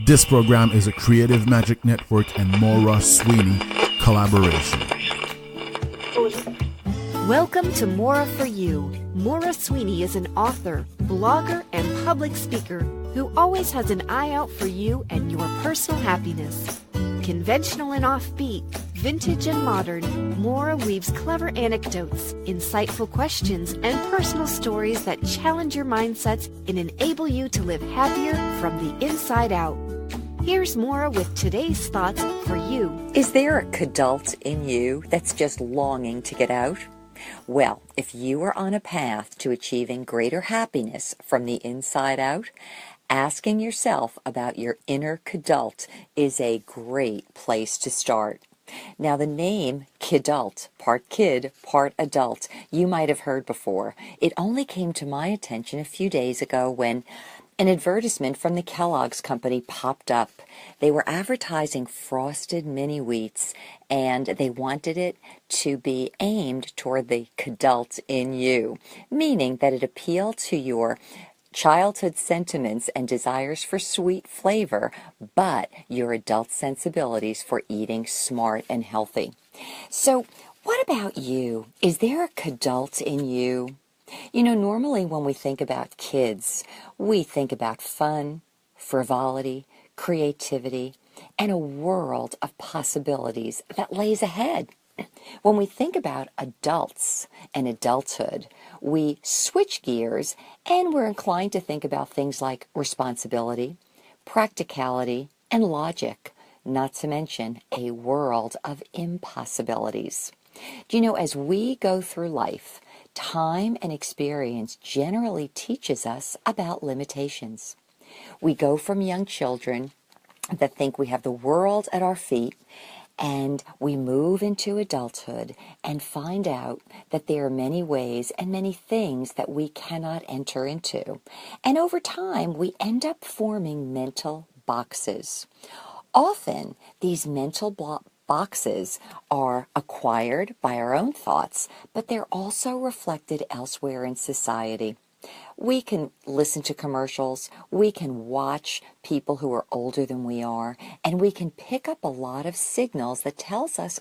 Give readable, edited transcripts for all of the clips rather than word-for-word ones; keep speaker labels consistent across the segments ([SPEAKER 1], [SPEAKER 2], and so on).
[SPEAKER 1] This program is a Creative Magic Network and Maura Sweeney collaboration.
[SPEAKER 2] Welcome to Maura for You. Maura Sweeney is an author, blogger, and public speaker who always has an eye out for you and your personal happiness. Conventional and offbeat, vintage and modern, Maura weaves clever anecdotes, insightful questions, and personal stories that challenge your mindsets and enable you to live happier from the inside out. Here's Maura with today's thoughts for you.
[SPEAKER 3] Is there a kidult in you that's just longing to get out? Well, if you are on a path to achieving greater happiness from the inside out, asking yourself about your inner kidult is a great place to start. Now, the name Kidult, part kid, part adult, you might have heard before. It only came to my attention a few days ago when an advertisement from the Kellogg's company popped up. They were advertising frosted mini wheats, and they wanted it to be aimed toward the kidult in you, meaning that it appealed to your childhood sentiments and desires for sweet flavor, but your adult sensibilities for eating smart and healthy. So, what about you? Is there a kidult in you? You know, normally when we think about kids, we think about fun, frivolity, creativity, and a world of possibilities that lays ahead. When we think about adults and adulthood, we switch gears and we're inclined to think about things like responsibility, practicality, and logic, not to mention a world of impossibilities. Do you know, as we go through life, time and experience generally teaches us about limitations. We go from young children that think we have the world at our feet, and we move into adulthood and find out that there are many ways and many things that we cannot enter into. And over time, we end up forming mental boxes. Often, these mental boxes are acquired by our own thoughts, but they're also reflected elsewhere in society. We can listen to commercials, we can watch people who are older than we are, and we can pick up a lot of signals that tells us,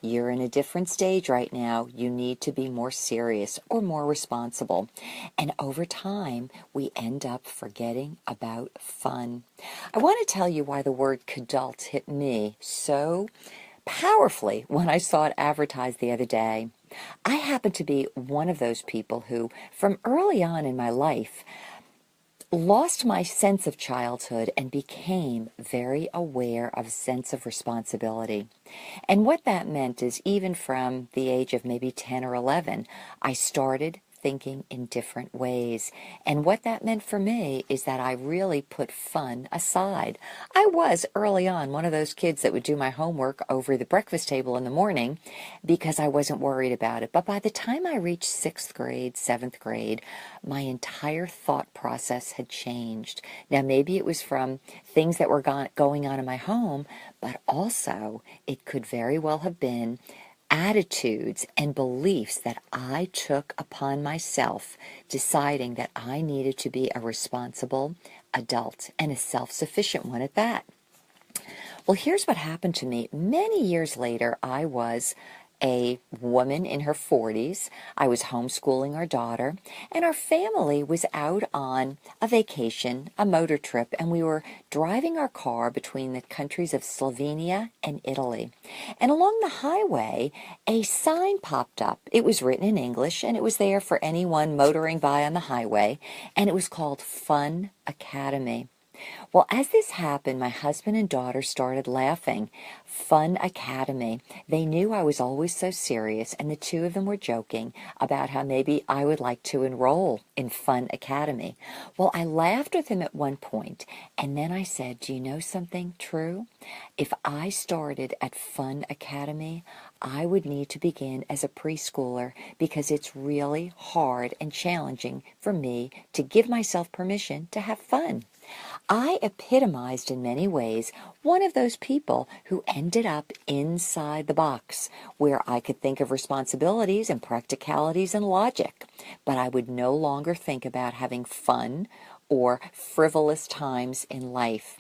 [SPEAKER 3] you're in a different stage right now. You need to be more serious or more responsible. And over time, we end up forgetting about fun. I want to tell you why the word kidult hit me so powerfully when I saw it advertised the other day. I happen to be one of those people who, from early on in my life, lost my sense of childhood and became very aware of a sense of responsibility. And what that meant is even from the age of maybe 10 or 11, I started thinking in different ways. And what that meant for me is that I really put fun aside. I was early on one of those kids that would do my homework over the breakfast table in the morning because I wasn't worried about it. But by the time I reached 6th grade, 7th grade, my entire thought process had changed. Now, maybe it was from things that were going on in my home, but also it could very well have been attitudes and beliefs that I took upon myself, deciding that I needed to be a responsible adult and a self-sufficient one at that. Well, here's what happened to me. Many years later, I was a woman in her 40s. I was homeschooling our daughter, and our family was out on a vacation, a motor trip, and we were driving our car between the countries of Slovenia and Italy. And along the highway, a sign popped up. It was written in English, and it was there for anyone motoring by on the highway, and it was called Fun Academy. Well, as this happened, my husband and daughter started laughing. Fun Academy. They knew I was always so serious, and the two of them were joking about how maybe I would like to enroll in Fun Academy. Well, I laughed with them at one point, and then I said, do you know something true? If I started at Fun Academy, I would need to begin as a preschooler because it's really hard and challenging for me to give myself permission to have fun. I epitomized in many ways one of those people who ended up inside the box, where I could think of responsibilities and practicalities and logic, but I would no longer think about having fun or frivolous times in life.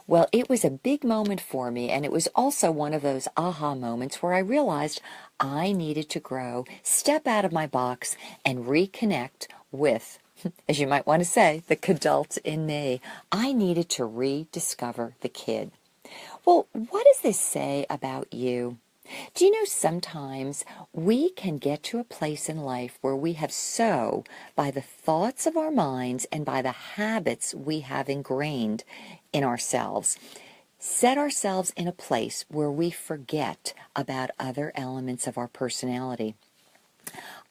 [SPEAKER 3] Well, it was a big moment for me, and it was also one of those aha moments where I realized I needed to grow, step out of my box, and reconnect with, as you might want to say, the kidult in me. I needed to rediscover the kid. Well, what does this say about you? Do you know sometimes we can get to a place in life where we have by the thoughts of our minds and by the habits we have ingrained in ourselves, set ourselves in a place where we forget about other elements of our personality.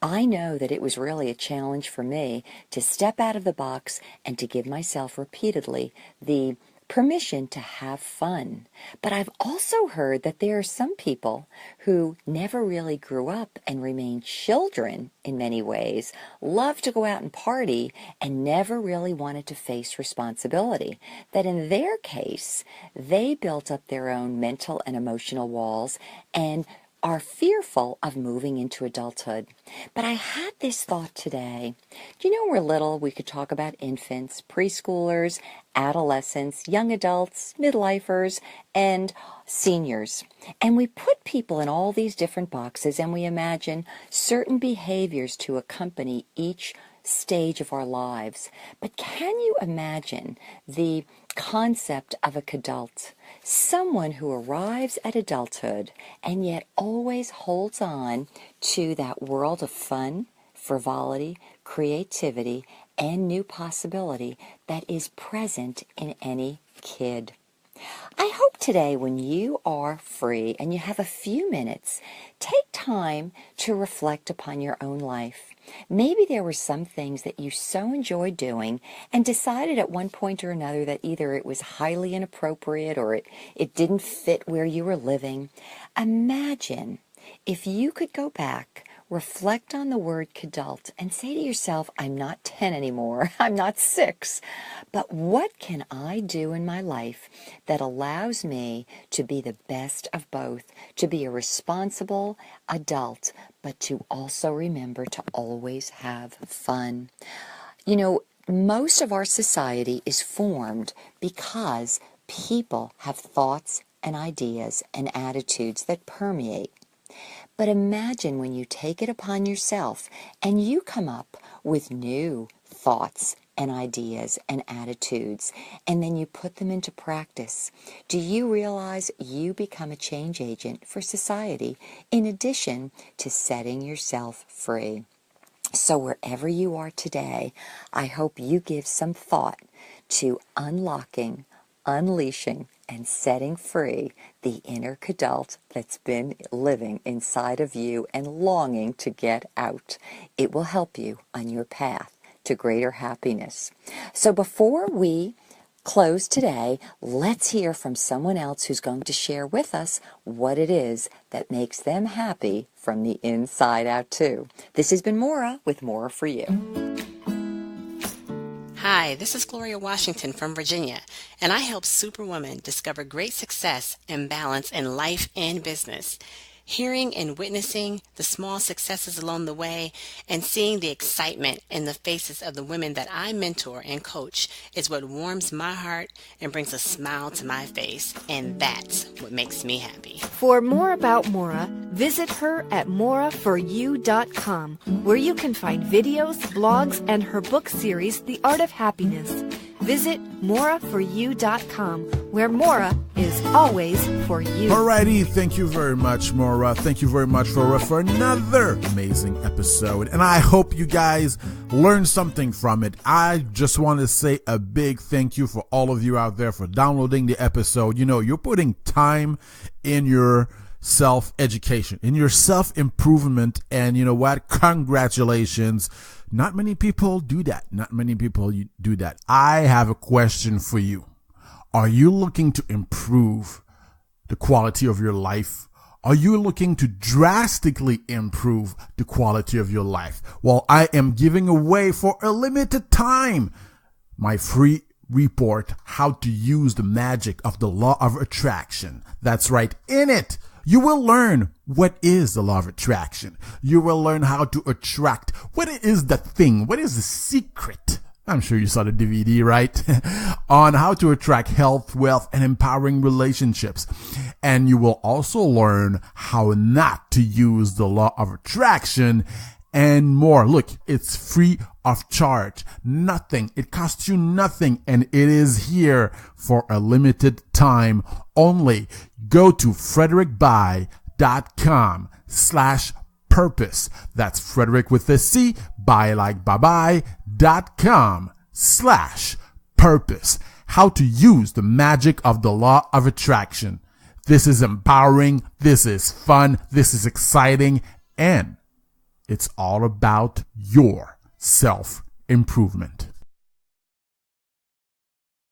[SPEAKER 3] I know that it was really a challenge for me to step out of the box and to give myself repeatedly the permission to have fun. But I've also heard that there are some people who never really grew up and remain children in many ways, love to go out and party, and never really wanted to face responsibility. That in their case, they built up their own mental and emotional walls and are fearful of moving into adulthood. But I had this thought today. Do you know, when we're little, we could talk about infants, preschoolers, adolescents, young adults, midlifers, and seniors. And we put people in all these different boxes, and we imagine certain behaviors to accompany each stage of our lives. But can you imagine the concept of a kidult? Someone who arrives at adulthood and yet always holds on to that world of fun, frivolity, creativity, and new possibility that is present in any kid. I hope today, when you are free and you have a few minutes, take time to reflect upon your own life. Maybe there were some things that you so enjoyed doing and decided at one point or another that either it was highly inappropriate or it didn't fit where you were living. Imagine if you could go back, reflect on the word kidult, and say to yourself, I'm not 10 anymore, I'm not 6, but what can I do in my life that allows me to be the best of both, to be a responsible adult, but to also remember to always have fun? You know, most of our society is formed because people have thoughts and ideas and attitudes that permeate. But imagine when you take it upon yourself and you come up with new thoughts and ideas and attitudes, and then you put them into practice. Do you realize you become a change agent for society in addition to setting yourself free? So wherever you are today, I hope you give some thought to unlocking, unleashing, and setting free the inner kidult that's been living inside of you and longing to get out. It will help you on your path to greater happiness. So before we close today, let's hear from someone else who's going to share with us what it is that makes them happy from the inside out too. This has been Maura with Maura for You.
[SPEAKER 4] Hi, this is Gloria Washington from Virginia, and I help superwomen discover great success and balance in life and business. Hearing and witnessing the small successes along the way and seeing the excitement in the faces of the women that I mentor and coach is what warms my heart and brings a smile to my face, and that's what makes me happy.
[SPEAKER 2] For more about Maura, visit her at mauraforyou.com, where you can find videos, blogs, and her book series, The Art of Happiness. Visit mauraforyou.com, where Maura is always for you.
[SPEAKER 1] Alrighty, thank you very much, Maura. Thank you very much, Maura, for another amazing episode. And I hope you guys learned something from it. I just want to say a big thank you for all of you out there for downloading the episode. You know, you're putting time in your self-education, in your self-improvement, and you know what? Congratulations. Not many people do that. Not many people do that. I have a question for you. Are you looking to improve the quality of your life? Are you looking to drastically improve the quality of your life? Well, I am giving away for a limited time my free report, How to Use the Magic of the Law of Attraction. That's right. In it, you will learn what is the law of attraction. You will learn how to attract. What is the thing? What is the secret I'm sure you saw the DVD, right? On how to attract health, wealth, and empowering relationships. And you will also learn how not to use the law of attraction and more. Look, it's free of charge. Nothing. It costs you nothing. And it is here for a limited time only. Go to frederickby.com/purpose. That's Frederick with a C, by like bye-bye.com/purpose. How to use the magic of the law of attraction. This is empowering. This is fun. This is exciting. And it's all about your self-improvement.